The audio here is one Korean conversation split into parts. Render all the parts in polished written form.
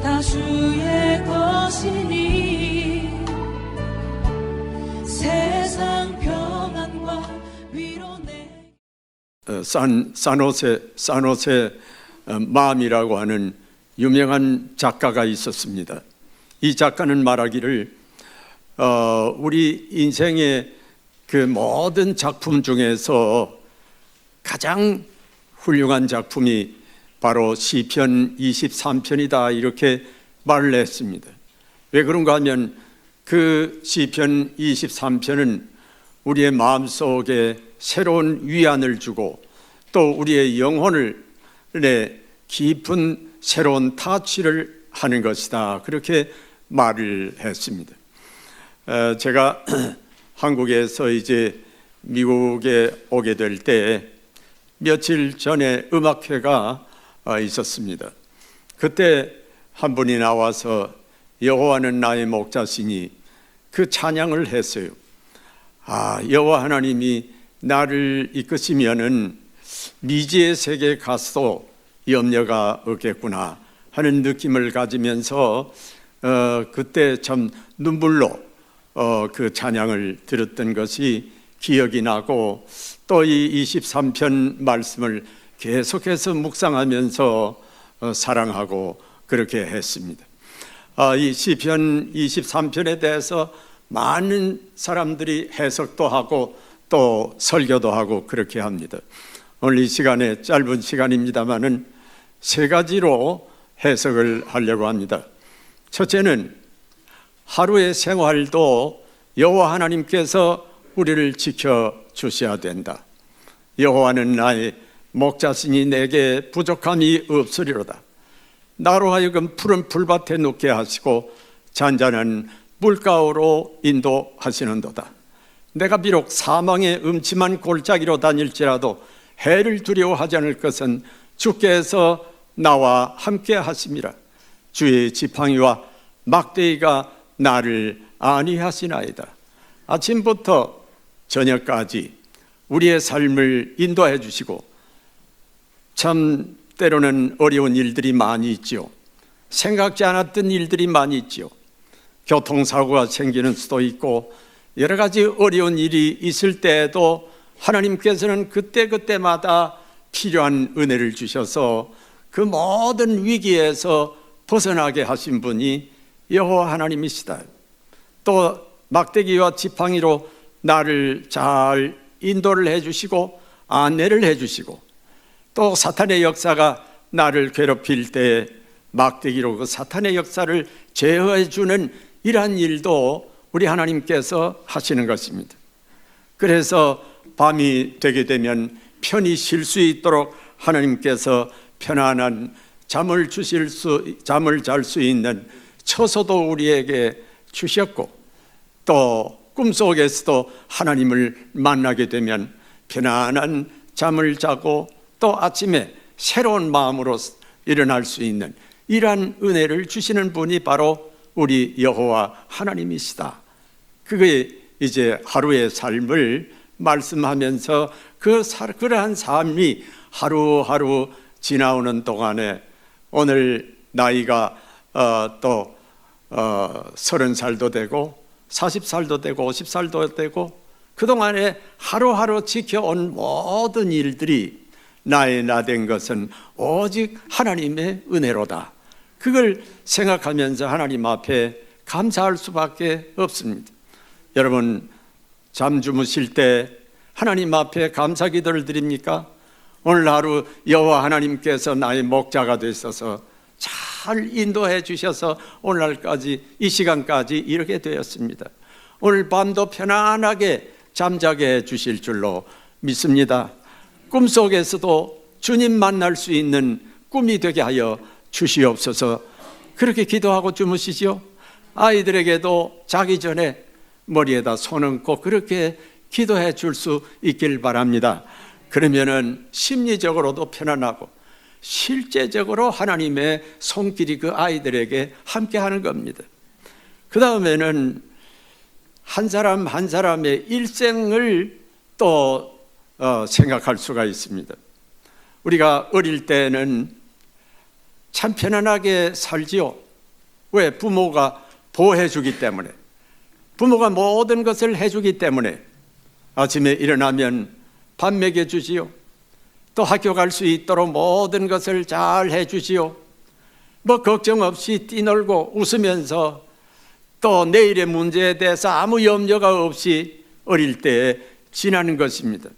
다 주의 것이니 세상 평안과 위로 내 산호세 맘이라고 하는 유명한 작가가 있었습니다. 이 작가는 말하기를 우리 인생의 그 모든 작품 중에서 가장 훌륭한 작품이 바로 시편 23편이다 이렇게 말을 했습니다. 왜 그런가 하면 그 시편 23편은 우리의 마음속에 새로운 위안을 주고 또 우리의 영혼을 깊은 새로운 타치를 하는 것이다 그렇게 말을 했습니다. 제가 한국에서 이제 미국에 오게 될 때 며칠 전에 음악회가 있었습니다. 그때 한 분이 나와서 여호와는 나의 목자시니 그 찬양을 했어요. 여호와 하나님이 나를 이끄시면은 미지의 세계에 가서도 염려가 없겠구나 하는 느낌을 가지면서 그때 참 눈물로 그 찬양을 들었던 것이 기억이 나고 또 이 23편 말씀을 계속해서 묵상하면서 사랑하고 그렇게 했습니다. 이 시편 23편에 대해서 많은 사람들이 해석도 하고 또 설교도 하고 그렇게 합니다. 오늘 이 시간에 짧은 시간입니다만은 세 가지로 해석을 하려고 합니다. 첫째는 하루의 생활도 여호와 하나님께서 우리를 지켜주셔야 된다. 여호와는 나의 목자시니 내게 부족함이 없으리로다. 나로 하여금 푸른 풀밭에 눕게 하시고 잔잔한 물가로 인도하시는도다. 내가 비록 사망의 음침한 골짜기로 다닐지라도 해를 두려워하지 않을 것은 주께서 나와 함께 하심이라. 주의 지팡이와 막대기가 나를 안위하시나이다. 아침부터 저녁까지 우리의 삶을 인도해 주시고 참 때로는 어려운 일들이 많이 있지요. 생각지 않았던 일들이 많이 있지요. 교통사고가 생기는 수도 있고 여러 가지 어려운 일이 있을 때에도 하나님께서는 그때마다 필요한 은혜를 주셔서 그 모든 위기에서 벗어나게 하신 분이 여호와 하나님이시다. 또 막대기와 지팡이로 나를 잘 인도를 해주시고 안내를 해주시고 또 사탄의 역사가 나를 괴롭힐 때 막대기로 그 사탄의 역사를 제어해주는 이러한 일도 우리 하나님께서 하시는 것입니다. 그래서 밤이 되게 되면 편히 쉴 수 있도록 하나님께서 편안한 잠을 잘 수 있는 처소도 우리에게 주셨고 또 꿈속에서도 하나님을 만나게 되면 편안한 잠을 자고 또 아침에 새로운 마음으로 일어날 수 있는 이러한 은혜를 주시는 분이 바로 우리 여호와 하나님이시다. 그게 이제 하루의 삶을 말씀하면서 그러한 삶이 하루하루 지나오는 동안에 오늘 나이가 또 30살도 되고 40살도 되고 50살도 되고 그동안에 하루하루 지켜온 모든 일들이 나의 나 된 것은 오직 하나님의 은혜로다. 그걸 생각하면서 하나님 앞에 감사할 수밖에 없습니다. 여러분 잠 주무실 때 하나님 앞에 감사 기도를 드립니까? 오늘 하루 여호와 하나님께서 나의 목자가 되셔서 잘 인도해 주셔서 오늘날까지 이 시간까지 이르게 되었습니다. 오늘 밤도 편안하게 잠자게 해 주실 줄로 믿습니다. 꿈속에서도 주님 만날 수 있는 꿈이 되게 하여 주시옵소서. 그렇게 기도하고 주무시지요. 아이들에게도 자기 전에 머리에다 손 얹고 그렇게 기도해 줄 수 있길 바랍니다. 그러면은 심리적으로도 편안하고 실제적으로 하나님의 손길이 그 아이들에게 함께 하는 겁니다. 그 다음에는 한 사람 한 사람의 일생을 또 생각할 수가 있습니다. 우리가 어릴 때는 참 편안하게 살지요. 왜? 부모가 보호해주기 때문에, 부모가 모든 것을 해주기 때문에 아침에 일어나면 밥 먹여주지요. 또 학교 갈 수 있도록 모든 것을 잘 해주지요. 뭐 걱정 없이 뛰놀고 웃으면서 또 내일의 문제에 대해서 아무 염려가 없이 어릴 때에 지나는 것입니다.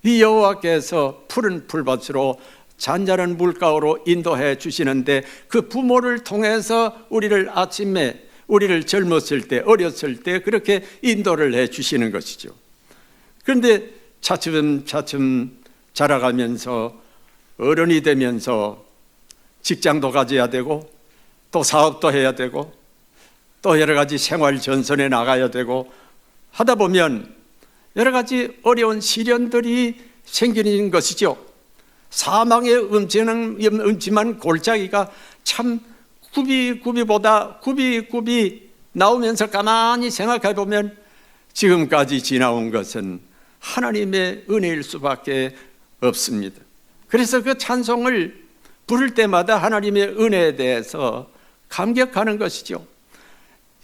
이 여호와께서 푸른 풀밭으로 잔잔한 물가로 인도해 주시는데 그 부모를 통해서 우리를 아침에, 우리를 젊었을 때, 어렸을 때 그렇게 인도를 해 주시는 것이죠. 그런데 차츰차츰 자라가면서 어른이 되면서 직장도 가져야 되고 또 사업도 해야 되고 또 여러 가지 생활 전선에 나가야 되고 하다 보면 여러 가지 어려운 시련들이 생기는 것이죠. 사망의 음침한 골짜기가 참 굽이보다 굽이 나오면서 가만히 생각해 보면 지금까지 지나온 것은 하나님의 은혜일 수밖에 없습니다. 그래서 그 찬송을 부를 때마다 하나님의 은혜에 대해서 감격하는 것이죠.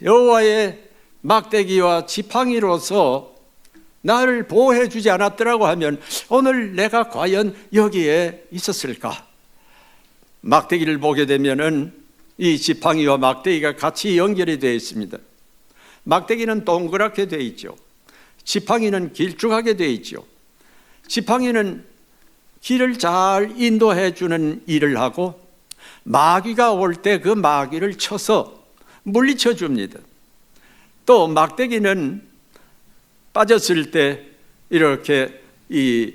여호와의 막대기와 지팡이로서 나를 보호해 주지 않았더라고 하면 오늘 내가 과연 여기에 있었을까? 막대기를 보게 되면은 이 지팡이와 막대기가 같이 연결이 되어 있습니다. 막대기는 동그랗게 되어 있죠. 지팡이는 길쭉하게 되어 있죠. 지팡이는 길을 잘 인도해 주는 일을 하고 마귀가 올 때 그 마귀를 쳐서 물리쳐 줍니다. 또 막대기는 빠졌을 때 이렇게 이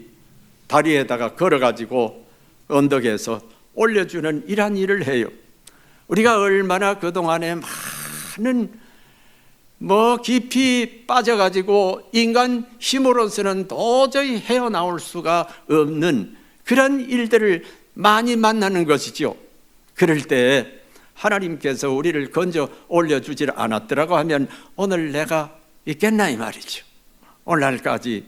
다리에다가 걸어가지고 언덕에서 올려주는 이러한 일을 해요. 우리가 얼마나 그동안에 많은 깊이 빠져가지고 인간 힘으로서는 도저히 헤어나올 수가 없는 그런 일들을 많이 만나는 것이죠. 그럴 때 하나님께서 우리를 건져 올려주질 않았더라고 하면 오늘 내가 있겠나 이 말이죠. 오늘날까지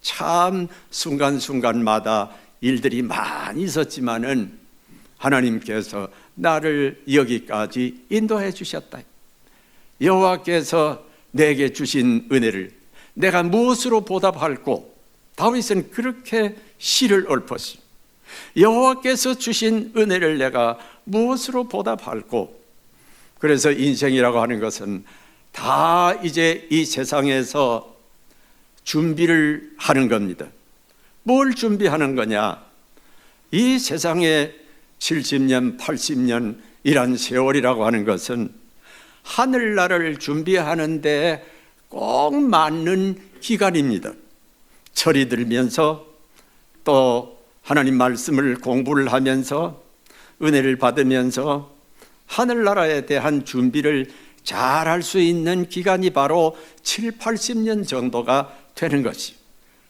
참 순간순간마다 일들이 많이 있었지만은 하나님께서 나를 여기까지 인도해 주셨다. 여호와께서 내게 주신 은혜를 내가 무엇으로 보답할꼬? 다윗은 그렇게 시를 읊었습니다. 여호와께서 주신 은혜를 내가 무엇으로 보답할꼬? 그래서 인생이라고 하는 것은 다 이제 이 세상에서 준비를 하는 겁니다. 뭘 준비하는 거냐? 이 세상에 70년, 80년 이란 세월이라고 하는 것은 하늘나라를 준비하는데 꼭 맞는 기간입니다. 철이 들면서 또 하나님 말씀을 공부를 하면서 은혜를 받으면서 하늘나라에 대한 준비를 잘 할 수 있는 기간이 바로 7, 80년 정도가 되는 것이죠.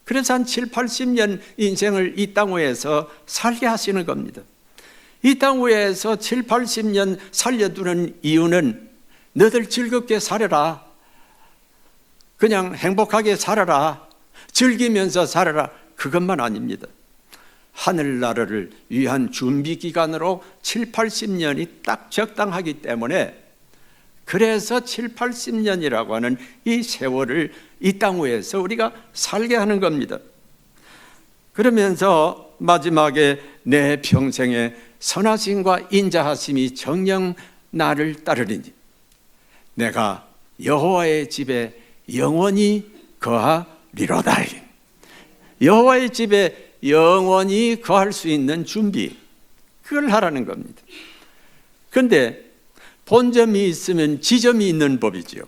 그래서 한 7, 80년 인생을 이 땅 위에서 살게 하시는 겁니다. 이 땅 위에서 7, 80년 살려두는 이유는 너들 즐겁게 살아라, 그냥 행복하게 살아라, 즐기면서 살아라, 그것만 아닙니다. 하늘나라를 위한 준비기간으로 7, 80년이 딱 적당하기 때문에 그래서 7, 80년이라고 하는 이 세월을 이 땅 위에서 우리가 살게 하는 겁니다. 그러면서 마지막에 내 평생에 선하심과 인자하심이 정녕 나를 따르리니 내가 여호와의 집에 영원히 거하리로다. 여호와의 집에 영원히 거할 수 있는 준비, 그걸 하라는 겁니다. 그런데 본점이 있으면 지점이 있는 법이지요.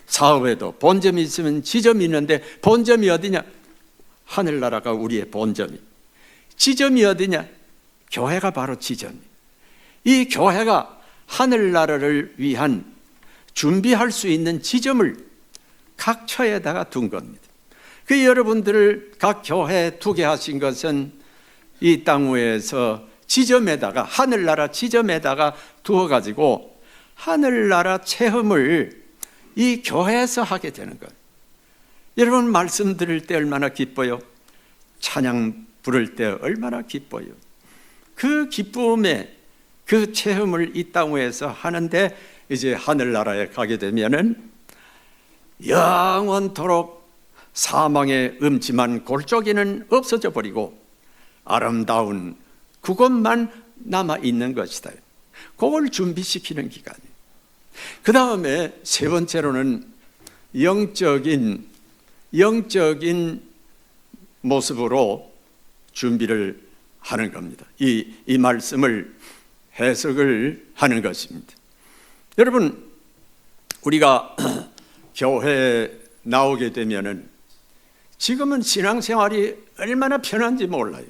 사업에도 본점이 있으면 지점이 있는데 본점이 어디냐? 하늘나라가 우리의 본점이. 지점이 어디냐? 교회가 바로 지점이. 이 교회가 하늘나라를 위한 준비할 수 있는 지점을 각 처에다가 둔 겁니다. 그 여러분들을 각 교회에 두게 하신 것은 이 땅 위에서 지점에다가, 하늘나라 지점에다가 두어가지고 하늘나라 체험을 이 교회에서 하게 되는 거예요. 여러분 말씀 들을 때 얼마나 기뻐요? 찬양 부를 때 얼마나 기뻐요? 그 기쁨에 그 체험을 이 땅에서 하는데 이제 하늘나라에 가게 되면은 영원토록 사망의 음침한 골짜기는 없어져 버리고 아름다운 그것만 남아 있는 것이다. 그걸 준비시키는 기간이에요. 그 다음에 세 번째로는 영적인 모습으로 준비를 하는 겁니다. 이 말씀을 해석을 하는 것입니다. 여러분, 우리가 교회에 나오게 되면은 지금은 신앙생활이 얼마나 편한지 몰라요.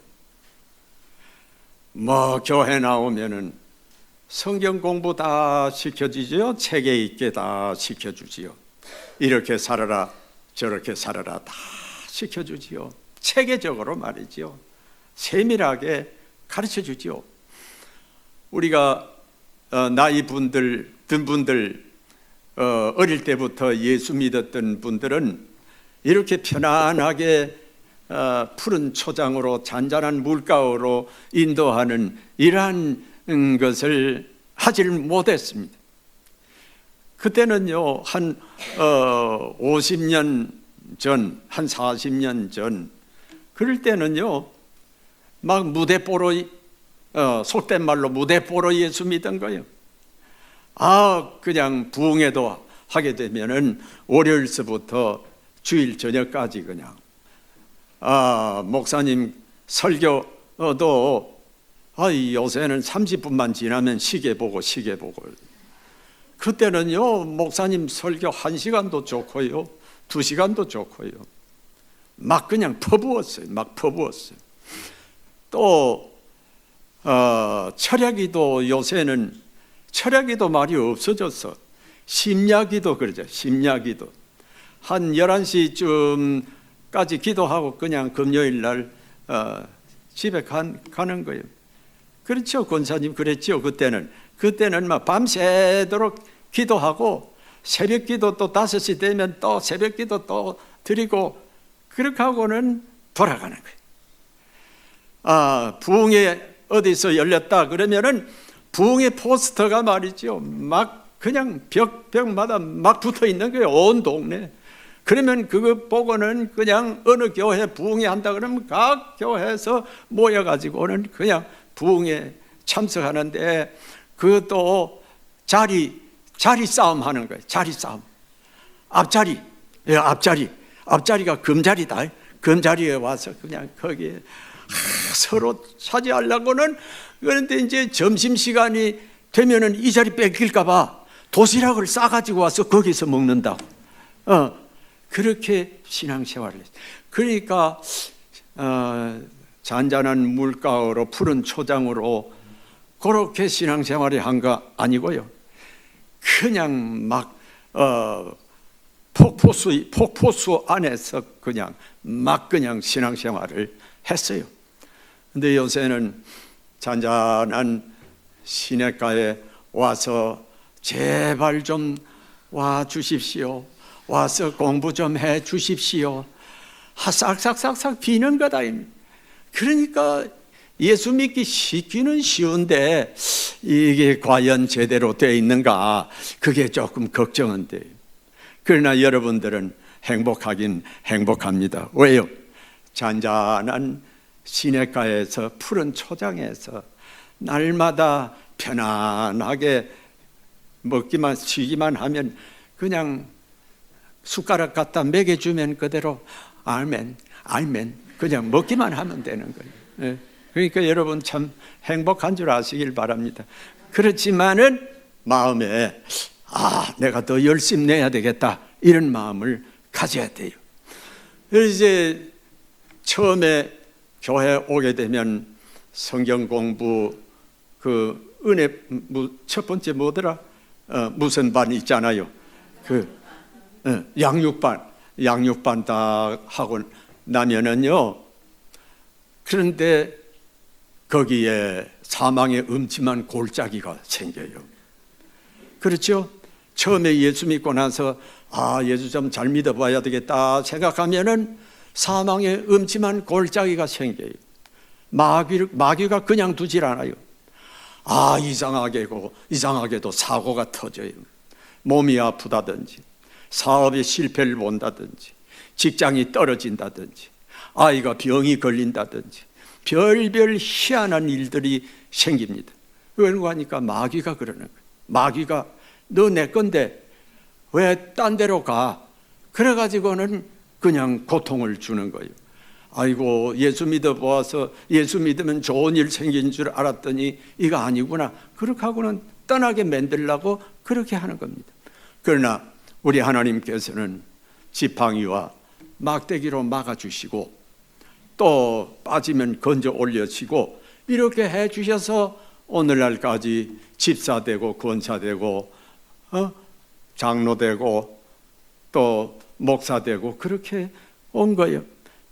교회 나오면은 성경 공부 다 시켜주지요. 책에 있게 다 시켜주지요. 이렇게 살아라 저렇게 살아라 다 시켜주지요. 체계적으로 말이지요. 세밀하게 가르쳐주지요. 우리가 나이 든 분들 어릴 때부터 예수 믿었던 분들은 이렇게 편안하게 푸른 초장으로 잔잔한 물가로 인도하는 이러한 것을 하지를 못했습니다. 그때는요, 한 50년 전, 한 40년 전, 그럴 때는요, 막 무대뽀로, 속된 말로 무대뽀로 예수 믿은 거예요. 그냥 부흥회도 하게 되면은 월요일서부터 주일 저녁까지 그냥, 목사님 설교도 요새는 30분만 지나면 시계 보고. 그때는요, 목사님 설교 1시간도 좋고요, 2시간도 좋고요. 막 그냥 퍼부었어요. 또, 철야기도 요새는 철야기도 말이 없어졌어. 심야기도 그러죠. 심야기도. 한 11시쯤까지 기도하고 그냥 금요일 날 집에 가는 거예요. 그렇죠. 권사님 그랬죠. 그때는 막 밤새도록 기도하고 새벽 기도 또 5시 되면 또 새벽 기도 또 드리고 그렇게 하고는 돌아가는 거예요. 부흥회 어디서 열렸다 그러면은 부흥회 포스터가 말이죠. 막 그냥 벽마다 막 붙어 있는 거예요. 온 동네. 그러면 그거 보고는 그냥 어느 교회 부흥회 한다 그러면 각 교회에서 모여가지고는 그냥 부흥회 참석하는데 그것도 자리 싸움 하는 거예요. 자리 싸움. 앞자리가 금자리다. 금자리에 와서 그냥 거기에 서로 차지하려고는. 그런데 이제 점심시간이 되면은 이 자리 뺏길까봐 도시락을 싸가지고 와서 거기서 먹는다고. 그렇게 신앙생활을 했어요. 그러니까 잔잔한 물가로 푸른 초장으로 그렇게 신앙생활을 한 거 아니고요. 그냥 막 폭포수 안에서 그냥 신앙생활을 했어요. 근데 요새는 잔잔한 시냇가에 와서 제발 좀 와 주십시오. 와서 공부 좀 해 주십시오. 싹싹 비는 거다. 그러니까 예수 믿기 쉽기는 쉬운데 이게 과연 제대로 되어 있는가, 그게 조금 걱정은 돼요. 그러나 여러분들은 행복하긴 행복합니다. 왜요? 잔잔한 시냇가에서 푸른 초장에서 날마다 편안하게 먹기만 쉬기만 하면 그냥 숟가락 갖다 먹여주면 그대로 아멘 그냥 먹기만 하면 되는 거예요. 그러니까 여러분 참 행복한 줄 아시길 바랍니다. 그렇지만은 마음에 내가 더 열심히 내야 되겠다 이런 마음을 가져야 돼요. 그래서 이제 처음에 교회 오게 되면 성경 공부 그 은혜 첫 번째 뭐더라? 무슨 반 있잖아요. 양육반 다 하고 나면은요. 그런데 거기에 사망의 음침한 골짜기가 생겨요. 그렇죠? 처음에 예수 믿고 나서 예수 좀 잘 믿어봐야 되겠다 생각하면은 사망의 음침한 골짜기가 생겨요. 마귀가 그냥 두질 않아요. 이상하게도 사고가 터져요. 몸이 아프다든지, 사업에 실패를 본다든지, 직장이 떨어진다든지, 아이가 병이 걸린다든지, 별별 희한한 일들이 생깁니다. 그러고 하니까 마귀가 그러는 거예요. 마귀가 너 내 건데 왜 딴 데로 가? 그래가지고는 그냥 고통을 주는 거예요. 아이고, 예수 믿어 보아서 예수 믿으면 좋은 일 생긴 줄 알았더니 이거 아니구나. 그렇게 하고는 떠나게 만들려고 그렇게 하는 겁니다. 그러나 우리 하나님께서는 지팡이와 막대기로 막아주시고 또 빠지면 건져 올려주시고 이렇게 해주셔서 오늘날까지 집사되고 권사되고 장로되고 또 목사되고 그렇게 온 거예요.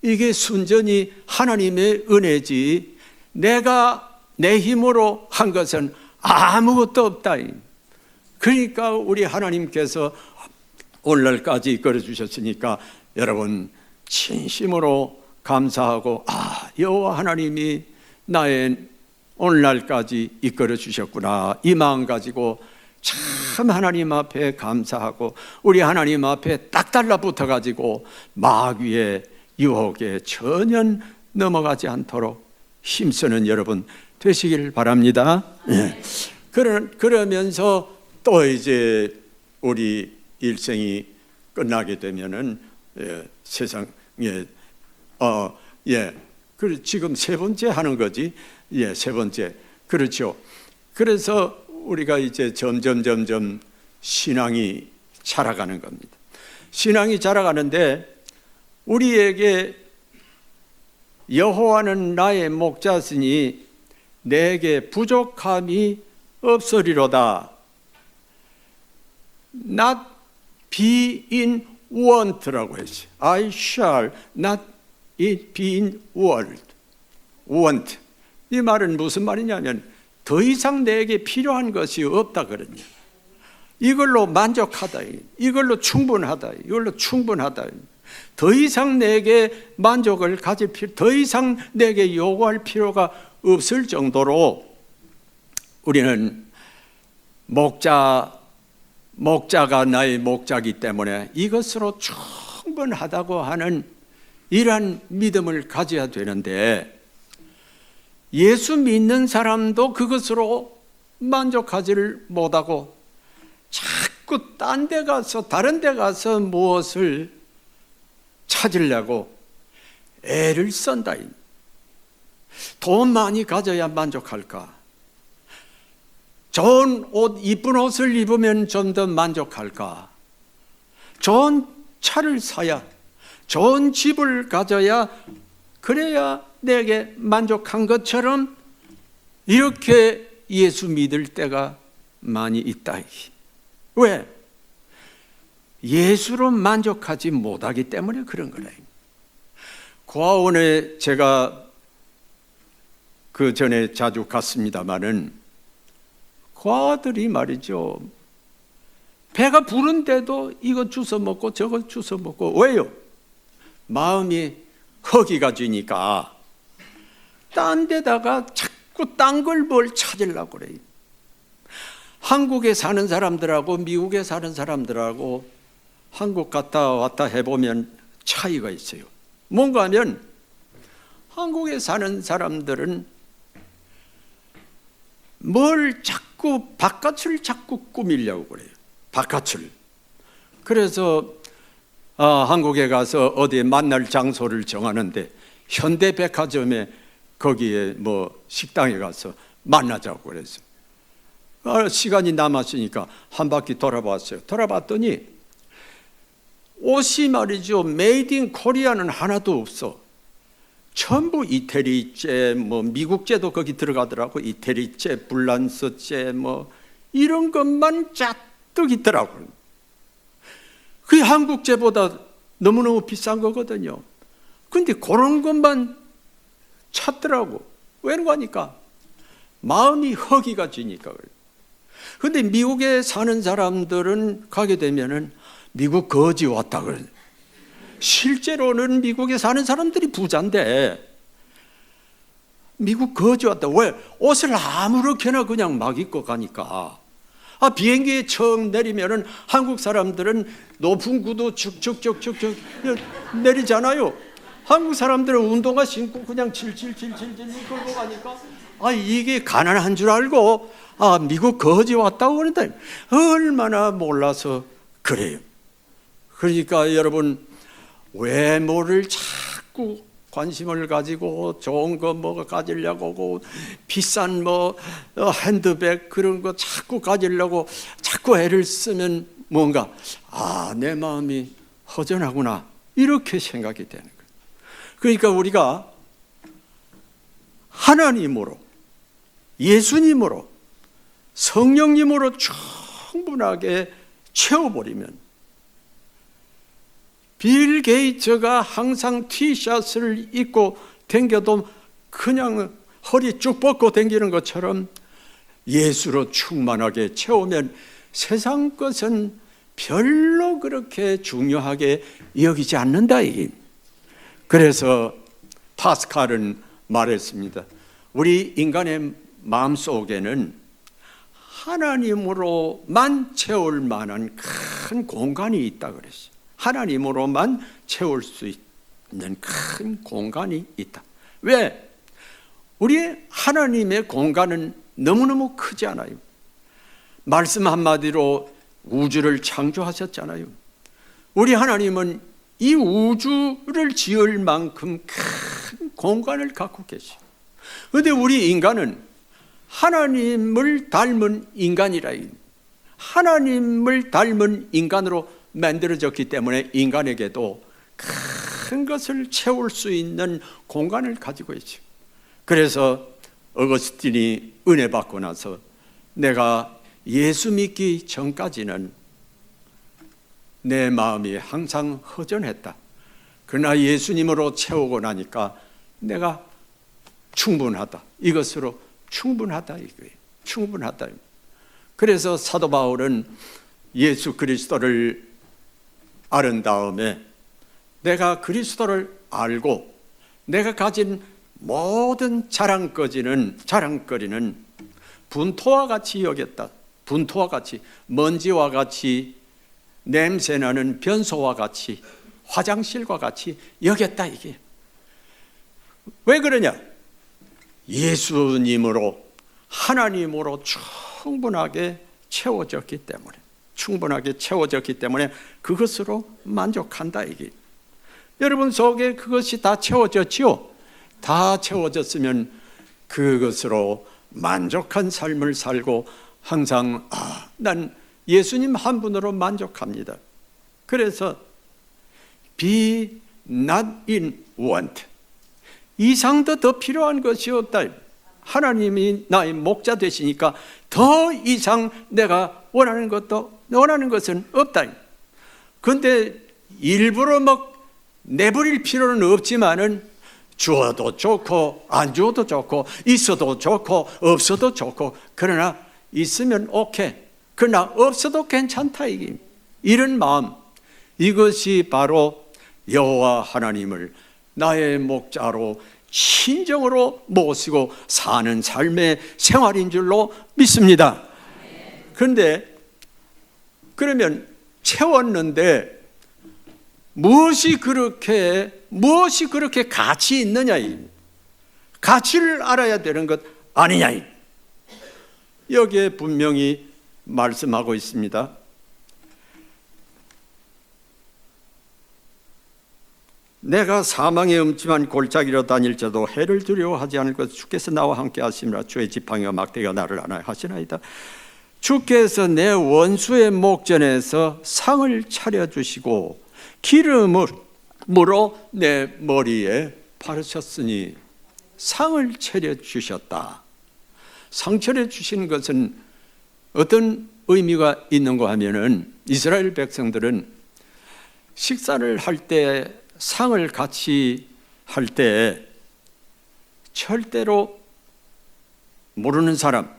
이게 순전히 하나님의 은혜지 내가 내 힘으로 한 것은 아무것도 없다. 그러니까 우리 하나님께서 오늘날까지 이끌어 주셨으니까 여러분 진심으로 감사하고 여호와 하나님이 나의 오늘날까지 이끌어 주셨구나 이 마음 가지고 참 하나님 앞에 감사하고 우리 하나님 앞에 딱 달라붙어 가지고 마귀의 유혹에 전혀 넘어가지 않도록 힘쓰는 여러분 되시길 바랍니다. 그러면서 또 이제 우리 일생이 끝나게 되면은 세상에 지금 세 번째 하는 거지. 세 번째. 그렇죠. 그래서 우리가 이제 점점 신앙이 자라가는 겁니다. 신앙이 자라가는데 우리에게 여호와는 나의 목자시니 내게 부족함이 없으리로다. Not be in want라고 했어요. I shall not be in want. 이 말은 무슨 말이냐면 더 이상 내게 필요한 것이 없다 그러냐. 이걸로 만족하다. 이걸로 충분하다. 더 이상 내게 만족을 가질 필요, 더 이상 내게 요구할 필요가 없을 정도로 우리는 목자가 나의 목자이기 때문에 이것으로 충분하다고 하는 이러한 믿음을 가져야 되는데 예수 믿는 사람도 그것으로 만족하지를 못하고 자꾸 딴 데 가서 다른 데 가서 무엇을 찾으려고 애를 쓴다. 돈 많이 가져야 만족할까? 좋은 옷, 이쁜 옷을 입으면 좀 더 만족할까? 좋은 차를 사야, 좋은 집을 가져야 그래야 내게 만족한 것처럼 이렇게 예수 믿을 때가 많이 있다. 왜? 예수로 만족하지 못하기 때문에 그런 거래. 고아원에 제가 그 전에 자주 갔습니다마는 고아들이 말이죠. 배가 부른데도 이거 주워 먹고 저거 주워 먹고 왜요? 마음이 허기가 지니까 딴 데다가 자꾸 딴 걸 뭘 찾으려고 그래요. 한국에 사는 사람들하고 미국에 사는 사람들하고 한국 갔다 왔다 해보면 차이가 있어요. 뭔가 하면 한국에 사는 사람들은 뭘 자꾸 바깥을 자꾸 꾸미려고 그래요. 바깥을. 그래서 한국에 가서 어디에 만날 장소를 정하는데 현대백화점에 거기에 뭐 식당에 가서 만나자고 그랬어요. 시간이 남았으니까 한 바퀴 돌아봤어요. 돌아봤더니 옷이 말이죠. 메이드 인 코리아는 하나도 없어. 전부 이태리제, 뭐 미국제도 거기 들어가더라고. 이태리제, 불란서제, 뭐 이런 것만 잔뜩 있더라고요. 그게 한국제보다 너무너무 비싼 거거든요. 근데 그런 것만 찾더라고. 왜 그러니까 마음이 허기가 지니까 그래요. 근데 미국에 사는 사람들은 가게 되면은 미국 거지 왔다 그래. 실제로는 미국에 사는 사람들이 부자인데 미국 거지 왔다. 왜? 옷을 아무렇게나 그냥 막 입고 가니까. 비행기에 처음 내리면은 한국 사람들은 높은 구두 쭉쭉쭉쭉쭉 내리잖아요. 한국 사람들은 운동화 신고 그냥 질질질질 끌고 가니까 이게 가난한 줄 알고 미국 거지 왔다고 그러는데 얼마나 몰라서 그래요. 그러니까 여러분, 외모를 자꾸 관심을 가지고 좋은 거 뭐 가지려고 비싼 핸드백 그런 거 자꾸 가지려고 자꾸 애를 쓰면 뭔가 내 마음이 허전하구나 이렇게 생각이 되는 거예요. 그러니까 우리가 하나님으로, 예수님으로, 성령님으로 충분하게 채워버리면, 빌 게이츠가 항상 티셔츠를 입고 댕겨도 그냥 허리 쭉 뻗고 댕기는 것처럼 예수로 충만하게 채우면 세상 것은 별로 그렇게 중요하게 여기지 않는다. 그래서 파스칼은 말했습니다. 우리 인간의 마음속에는 하나님으로만 채울 만한 큰 공간이 있다 그랬어요. 하나님으로만 채울 수 있는 큰 공간이 있다. 왜? 우리 하나님의 공간은 너무너무 크지 않아요. 말씀 한마디로 우주를 창조하셨잖아요. 우리 하나님은 이 우주를 지을 만큼 큰 공간을 갖고 계셔요. 그런데 우리 인간은 하나님을 닮은 인간이라, 하나님을 닮은 인간으로 만들어졌기 때문에 인간에게도 큰 것을 채울 수 있는 공간을 가지고 있죠. 그래서 어거스틴이 은혜 받고 나서 내가 예수 믿기 전까지는 내 마음이 항상 허전했다. 그러나 예수님으로 채우고 나니까 내가 충분하다. 이것으로 충분하다 이거예요. 충분하다. 그래서 사도 바울은 예수 그리스도를 아는 다음에 내가 그리스도를 알고 내가 가진 모든 자랑거리는 분토와 같이 여겼다. 분토와 같이, 먼지와 같이, 냄새나는 변소와 같이, 화장실과 같이 여겼다 이게. 왜 그러냐? 예수님으로, 하나님으로 충분하게 채워졌기 때문에, 충분하게 채워졌기 때문에 그것으로 만족한다 이게. 여러분 속에 그것이 다 채워졌지요? 다 채워졌으면 그것으로 만족한 삶을 살고 항상 난 예수님 한 분으로 만족합니다. 그래서 be not in want, 이상도 더 필요한 것이 없다. 하나님이 나의 목자 되시니까 더 이상 내가 원하는 것은 없다. 그런데 일부러 막 내버릴 필요는 없지만은 주어도 좋고 안 주어도 좋고 있어도 좋고 없어도 좋고, 그러나 있으면 오케이, 그러나 없어도 괜찮다 이런 마음, 이것이 바로 여호와 하나님을 나의 목자로 신정으로 모시고 사는 삶의 생활인 줄로 믿습니다. 그런데 그러면 채웠는데 무엇이 그렇게 가치 있느냐, 가치를 알아야 되는 것 아니냐, 여기에 분명히 말씀하고 있습니다. 내가 사망의 음침한 골짜기로 다닐지라도 해를 두려워하지 않을 것, 주께서 나와 함께 하심이라. 주의 지팡이와 막대기가 나를 안하여 하시나이다. 주께서 내 원수의 목전에서 상을 차려주시고 기름으로 내 머리에 바르셨으니, 상을 차려주셨다. 상 차려주신 것은 어떤 의미가 있는가 하면은, 이스라엘 백성들은 식사를 할 때, 상을 같이 할 때 절대로 모르는 사람,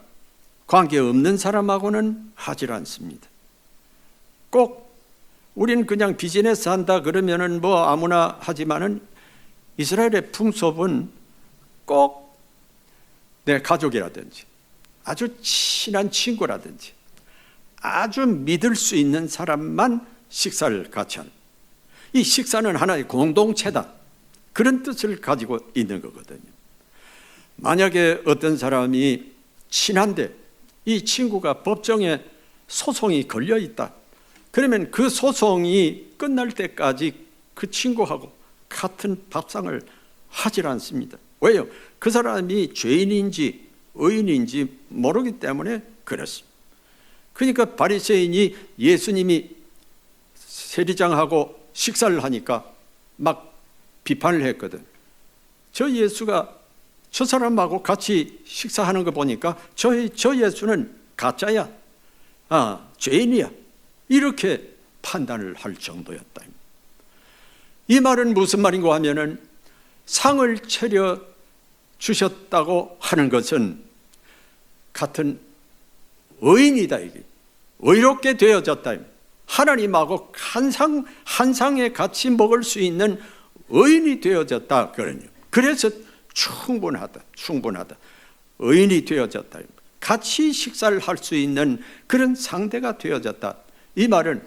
관계없는 사람하고는 하질 않습니다. 꼭 우리는 그냥 비즈니스 한다 그러면은 뭐 아무나 하지만은 이스라엘의 풍습은 꼭 내 가족이라든지 아주 친한 친구라든지 아주 믿을 수 있는 사람만 식사를 같이 하는, 이 식사는 하나의 공동체다, 그런 뜻을 가지고 있는 거거든요. 만약에 어떤 사람이 친한데 이 친구가 법정에 소송이 걸려 있다, 그러면 그 소송이 끝날 때까지 그 친구하고 같은 밥상을 하질 않습니다. 왜요? 그 사람이 죄인인지 의인인지 모르기 때문에 그렇습니다. 그러니까 바리새인이 예수님이 세리장하고 식사를 하니까 막 비판을 했거든. 저 예수가 저 사람하고 같이 식사하는 거 보니까 저 예수는 가짜야, 죄인이야, 이렇게 판단을 할 정도였다. 이 말은 무슨 말인가 하면은 상을 차려 주셨다고 하는 것은 같은 의인이다, 이게 의롭게 되어졌다, 하나님하고 한 상에 같이 먹을 수 있는 의인이 되어졌다, 그러니 그래서 충분하다, 의인이 되어졌다, 같이 식사를 할 수 있는 그런 상대가 되어졌다. 이 말은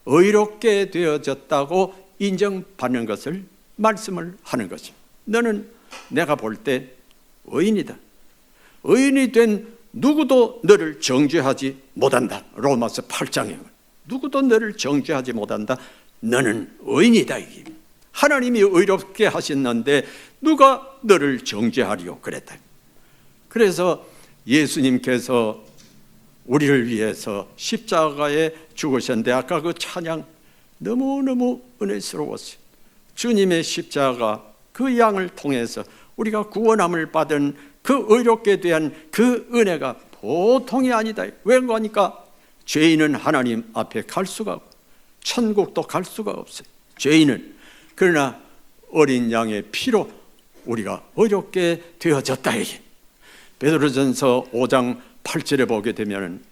의롭게 되어졌다고 인정받는 것을 말씀을 하는 것입니다. 너는 내가 볼 때 의인이다, 의인이 된 누구도 너를 정죄하지 못한다. 로마서 8장에 누구도 너를 정죄하지 못한다. 너는 의인이다. 하나님이 의롭게 하셨는데 누가 너를 정죄하리요 그랬다. 그래서 예수님께서 우리를 위해서 십자가에 죽으셨는데 아까 그 찬양 너무너무 은혜스러웠어요. 주님의 십자가 그 양을 통해서 우리가 구원함을 받은 그 의롭게 대한 그 은혜가 보통이 아니다. 왜 그러니까 죄인은 하나님 앞에 갈 수가 없고 천국도 갈 수가 없어요. 죄인은. 그러나 어린 양의 피로 우리가 의롭게 되어졌다. 베드로전서 5장 8절에 보게 되면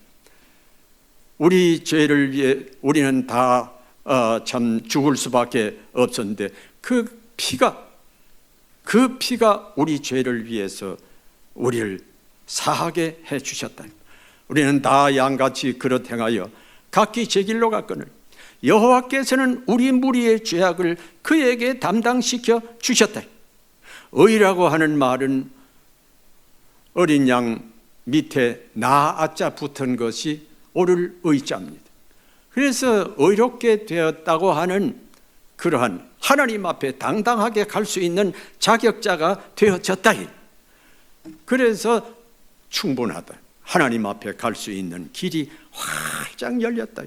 우리 죄를 위해 우리는 다 참 죽을 수밖에 없었는데 그 피가 우리 죄를 위해서 우리를 사하게 해 주셨다. 우리는 다 양같이 그릇 행하여 각기 제 길로 갔거늘 여호와께서는 우리 무리의 죄악을 그에게 담당시켜 주셨다. 의라고 하는 말은 어린 양 밑에 나아자 붙은 것이 오를 의자입니다. 그래서 의롭게 되었다고 하는 그러한 하나님 앞에 당당하게 갈 수 있는 자격자가 되어졌다. 그래서 충분하다. 하나님 앞에 갈 수 있는 길이 활짝 열렸다.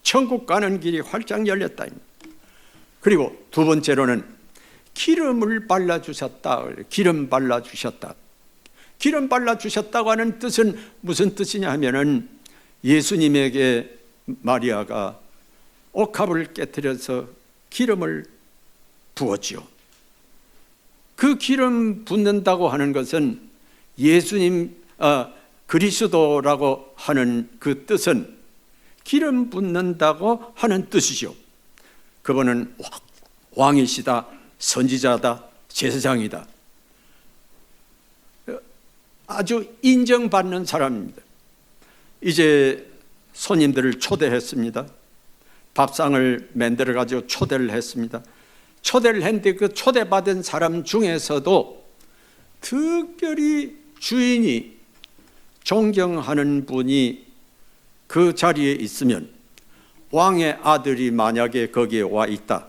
천국 가는 길이 활짝 열렸다. 그리고 두 번째로는 기름을 발라주셨다. 기름 발라주셨다. 기름 발라주셨다고 하는 뜻은 무슨 뜻이냐 하면은 예수님에게 마리아가 옥합을 깨뜨려서 기름을 부었지요. 그 기름 붓는다고 하는 것은 예수님 그리스도라고 하는 그 뜻은 기름 붓는다고 하는 뜻이죠. 그분은 왕이시다, 선지자다, 제사장이다. 아주 인정받는 사람입니다. 이제 손님들을 초대했습니다. 밥상을 만들어 가지고 초대를 했습니다. 초대를 했는데 그 초대받은 사람 중에서도 특별히 주인이 존경하는 분이 그 자리에 있으면, 왕의 아들이 만약에 거기에 와 있다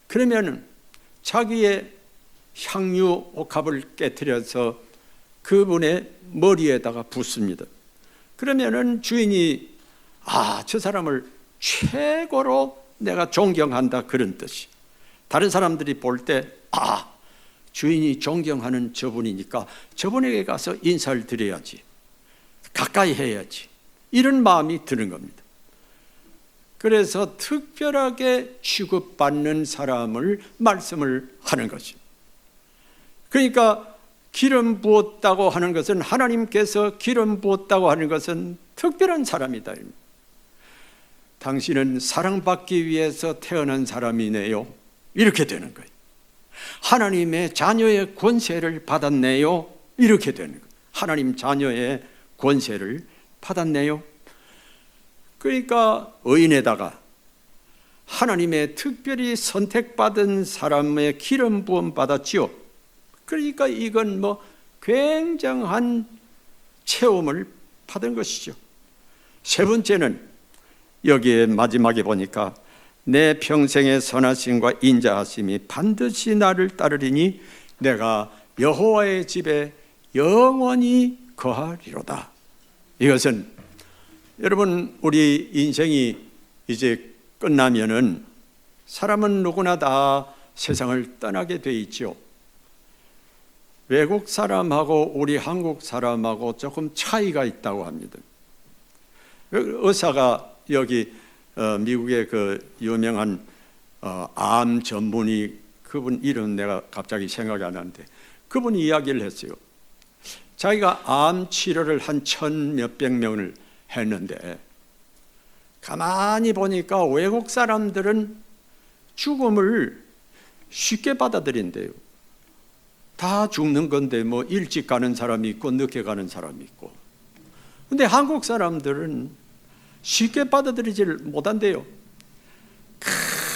그러면 자기의 향유 옥합을 깨뜨려서 그분의 머리에다가 붓습니다. 그러면은 주인이 저 사람을 최고로 내가 존경한다, 그런 뜻이. 다른 사람들이 볼 때 주인이 존경하는 저분이니까 저분에게 가서 인사를 드려야지, 가까이 해야지, 이런 마음이 드는 겁니다. 그래서 특별하게 취급받는 사람을 말씀을 하는 것입니다. 그러니까 기름 부었다고 하는 것은, 하나님께서 기름 부었다고 하는 것은 특별한 사람이다. 당신은 사랑받기 위해서 태어난 사람이네요, 이렇게 되는 거예요. 하나님의 자녀의 권세를 받았네요, 이렇게 되는 거예요. 하나님 자녀의 권세를 받았네요. 그러니까 의인에다가 하나님의 특별히 선택받은 사람의 기름 부음 받았지요. 그러니까 이건 굉장한 체험을 받은 것이죠. 세 번째는 여기에 마지막에 보니까 내 평생의 선하심과 인자하심이 반드시 나를 따르리니 내가 여호와의 집에 영원히 거하리로다. 이것은 여러분, 우리 인생이 이제 끝나면은 사람은 누구나 다 세상을 떠나게 돼 있죠. 외국 사람하고 우리 한국 사람하고 조금 차이가 있다고 합니다. 의사가 여기 미국의 그 유명한 암 전문의, 그분 이름 내가 갑자기 생각이 안 나는데, 그분이 이야기를 했어요. 자기가 암 치료를 한 1,000몇백 명을 했는데 가만히 보니까 외국 사람들은 죽음을 쉽게 받아들인대요. 다 죽는 건데 일찍 가는 사람이 있고 늦게 가는 사람이 있고. 근데 한국 사람들은 쉽게 받아들이질 못한대요.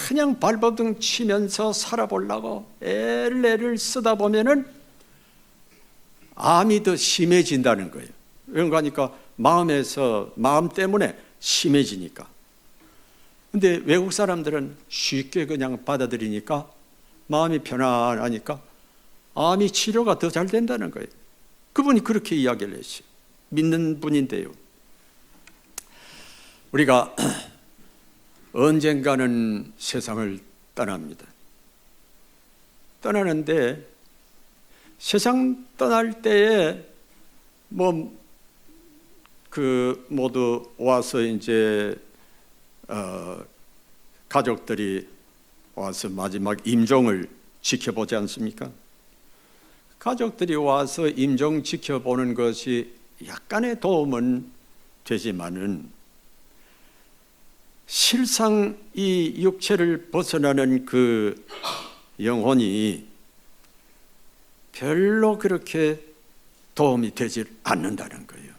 그냥 발버둥 치면서 살아보려고 애를 쓰다 보면은 암이 더 심해진다는 거예요. 그러니까 마음 때문에 심해지니까. 근데 외국 사람들은 쉽게 그냥 받아들이니까 마음이 편안하니까 암이 치료가 더 잘 된다는 거예요. 그분이 그렇게 이야기를 했어요. 믿는 분인데요. 우리가 언젠가는 세상을 떠납니다. 떠나는데 세상 떠날 때에 모두 와서 이제 가족들이 와서 마지막 임종을 지켜보지 않습니까? 가족들이 와서 임종 지켜보는 것이 약간의 도움은 되지만은 실상 이 육체를 벗어나는 그 영혼이 별로 그렇게 도움이 되지 않는다는 거예요.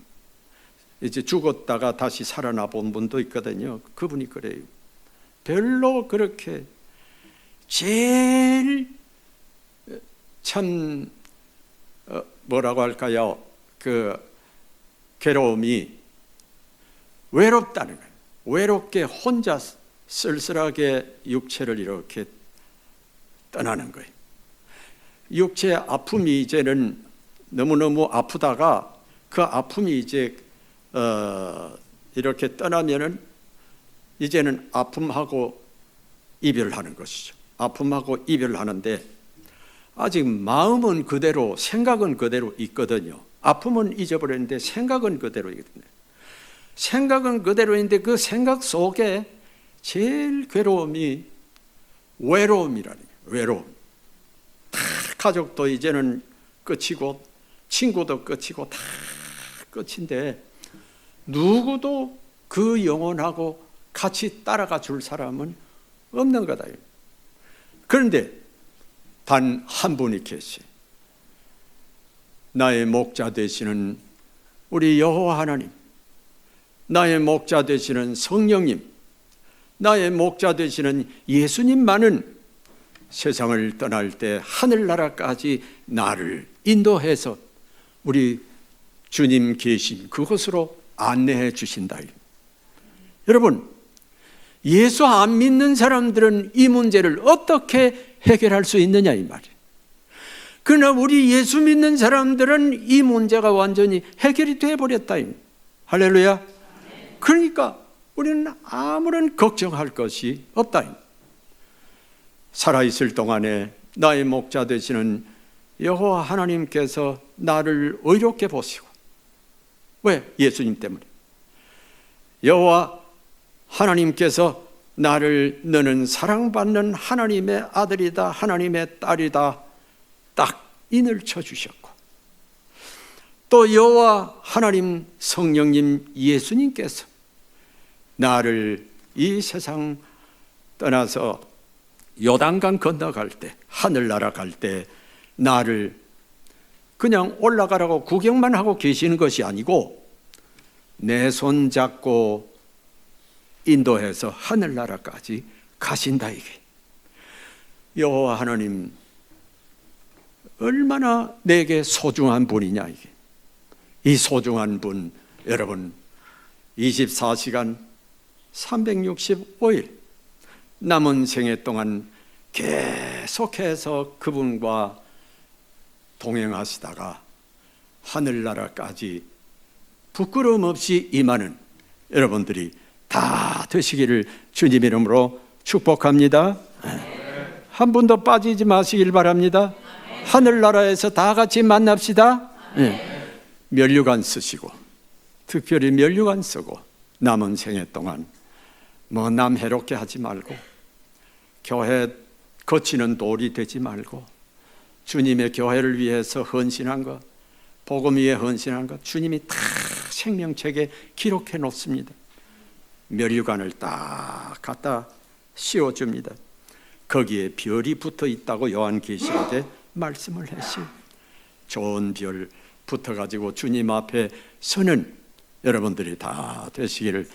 이제 죽었다가 다시 살아나 본 분도 있거든요. 그분이 그래요. 별로 그렇게 제일 참 뭐라고 할까요? 그 괴로움이 외롭다는 거예요. 외롭게 혼자 쓸쓸하게 육체를 이렇게 떠나는 거예요. 육체의 아픔이 이제는 너무너무 아프다가 그 아픔이 이제 이렇게 떠나면은 이제는 아픔하고 이별하는 것이죠. 아픔하고 이별하는데 아직 마음은 그대로, 생각은 그대로 있거든요. 아픔은 잊어버렸는데 생각은 그대로 있거든요. 생각은 그대로인데 그 생각 속에 제일 괴로움이 외로움이라는 거예요. 외로움. 다 가족도 이제는 끝이고 친구도 끝이고 다 끝인데 누구도 그 영혼하고 같이 따라가 줄 사람은 없는 거다. 그런데 단 한 분이 계시. 나의 목자 되시는 우리 여호와 하나님, 나의 목자 되시는 성령님, 나의 목자 되시는 예수님만은 세상을 떠날 때 하늘나라까지 나를 인도해서 우리 주님 계신 그곳으로 안내해 주신다. 여러분, 예수 안 믿는 사람들은 이 문제를 어떻게 해결할 수 있느냐 이 말이에요. 그러나 우리 예수 믿는 사람들은 이 문제가 완전히 해결이 되어버렸다. 할렐루야. 그러니까 우리는 아무런 걱정할 것이 없다. 살아있을 동안에 나의 목자 되시는 여호와 하나님께서 나를 의롭게 보시고, 왜? 예수님 때문에. 여호와 하나님께서 나를 너는 사랑받는 하나님의 아들이다, 하나님의 딸이다, 딱 인을 쳐주셨고, 또 여호와 하나님 성령님 예수님께서 나를 이 세상 떠나서 요단강 건너갈 때, 하늘나라 갈 때 나를 그냥 올라가라고 구경만 하고 계시는 것이 아니고 내 손 잡고 인도해서 하늘나라까지 가신다 이게. 여호와 하나님 얼마나 내게 소중한 분이냐 이게. 이 소중한 분 여러분 24시간 365일 남은 생애 동안 계속해서 그분과 동행하시다가 하늘나라까지 부끄러움 없이 임하는 여러분들이 다 되시기를 주님 이름으로 축복합니다. 한 분도 빠지지 마시길 바랍니다. 하늘나라에서 다 같이 만납시다. 면류관 쓰시고 특별히 면류관 쓰고 남은 생애 동안 뭐 남 해롭게 하지 말고 교회 거치는 돌이 되지 말고 주님의 교회를 위해서 헌신한 것, 복음 위에 헌신한 것 주님이 다 생명책에 기록해 놓습니다. 면류관을 딱 갖다 씌워줍니다. 거기에 별이 붙어 있다고 요한계시록에 말씀을 했어요. 좋은 별 붙어가지고 주님 앞에 서는 여러분들이 다 되시기를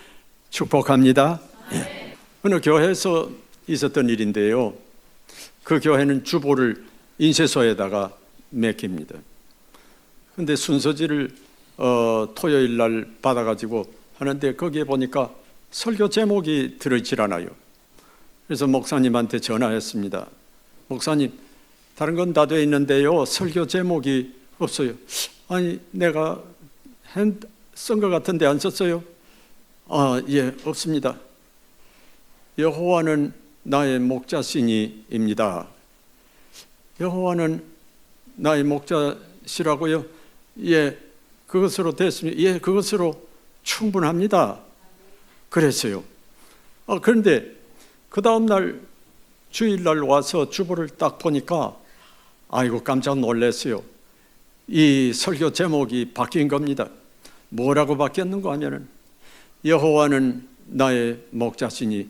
축복합니다. 예. 어느 교회에서 있었던 일인데요. 그 교회는 주보를 인쇄소에다가 맡깁니다. 그런데 순서지를 토요일 날 받아가지고 하는데 거기에 보니까 설교 제목이 들어있질 않아요. 그래서 목사님한테 전화했습니다. 목사님, 다른 건 다 돼 있는데요. 설교 제목이 없어요. 아니, 내가 쓴 것 같은데 안 썼어요? 예, 없습니다. 여호와는 나의 목자시니입니다. 여호와는 나의 목자시라고요? 예, 그것으로 됐습니다. 예, 그것으로 충분합니다. 그랬어요. 그런데 그 다음날 주일날 와서 주보를 딱 보니까 아이고 깜짝 놀랐어요. 이 설교 제목이 바뀐 겁니다. 뭐라고 바뀌었는가 하면은 여호와는 나의 목자시니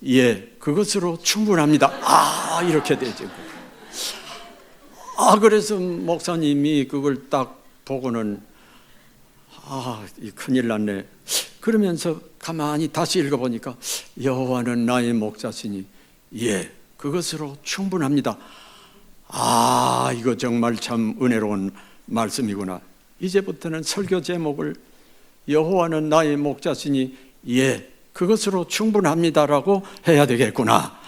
예, 그것으로 충분합니다. 이렇게 되죠. 그래서 목사님이 그걸 딱 보고는 큰일 났네. 그러면서 가만히 다시 읽어보니까 여호와는 나의 목자시니 예, 그것으로 충분합니다. 이거 정말 참 은혜로운 말씀이구나. 이제부터는 설교 제목을 여호와는 나의 목자시니 예, 그것으로 충분합니다라고 해야 되겠구나.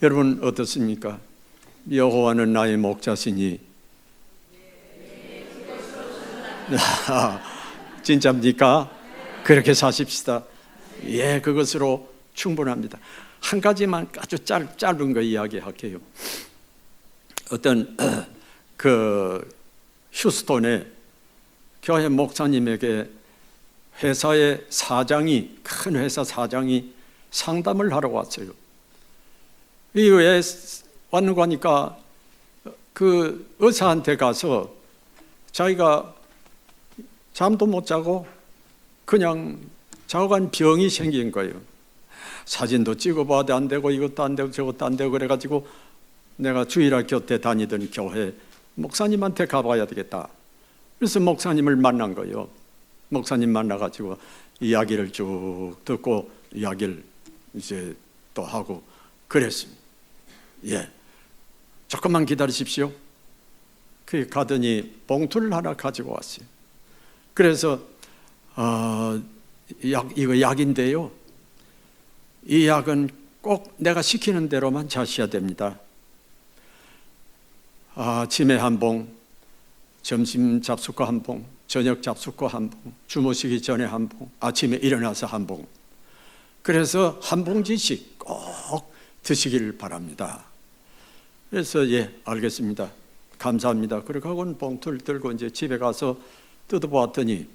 여러분 어떻습니까? 여호와는 나의 목자시니 진짜입니까? 그렇게 사십시다. 예, 그것으로 충분합니다. 한 가지만 아주 짧은 거 이야기할게요. 어떤 그 휴스톤에 교회 목사님에게 회사의 사장이, 큰 회사 사장이 상담을 하러 왔어요. 이 왜 왔는가 하니까 그 의사한테 가서 자기가 잠도 못 자고 그냥 자고간 병이 생긴 거예요. 사진도 찍어봐도 안 되고 이것도 안 되고 저것도 안 되고 그래가지고 내가 주일학 곁에 다니던 교회 목사님한테 가봐야 되겠다. 그래서 목사님을 만난 거예요. 목사님 만나가지고 이야기를 쭉 듣고 이야기를 이제 또 하고 그랬습니다. 예, 조금만 기다리십시오. 그 가더니 봉투를 하나 가지고 왔어요. 그래서 이거 약인데요. 이 약은 꼭 내가 시키는 대로만 자셔야 됩니다. 아침에 한 봉, 점심 잡숫고 한 봉, 저녁 잡숫고 한 봉, 주무시기 전에 한 봉, 아침에 일어나서 한 봉. 그래서 한 봉지씩 꼭 드시길 바랍니다. 그래서 예, 알겠습니다. 감사합니다. 그리고 하고는 봉투를 들고 이제 집에 가서 뜯어보았더니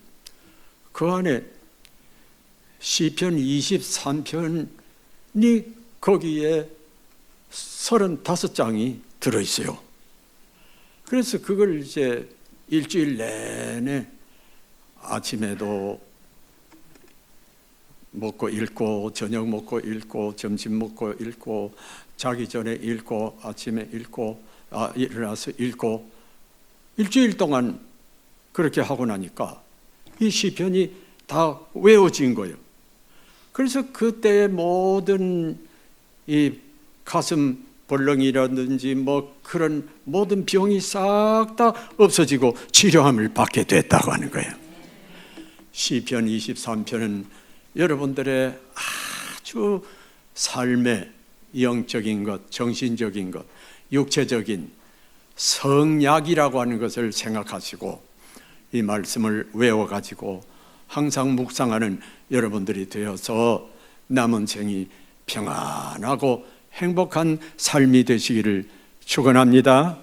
그 안에 시편 23편이 거기에 35장이 들어있어요. 그래서 그걸 이제 일주일 내내 아침에도 먹고 읽고 저녁 먹고 읽고 점심 먹고 읽고 자기 전에 읽고 아침에 읽고 일어나서 읽고 일주일 동안 그렇게 하고 나니까 이 시편이 다 외워진 거예요. 그래서 그때의 모든 이 가슴 벌렁이라든지 뭐 그런 모든 병이 싹 다 없어지고 치료함을 받게 됐다고 하는 거예요. 시편 23편은 여러분들의 아주 삶의 영적인 것, 정신적인 것, 육체적인 성약이라고 하는 것을 생각하시고 이 말씀을 외워가지고 항상 묵상하는 여러분들이 되어서 남은 생이 평안하고 행복한 삶이 되시기를 축원합니다.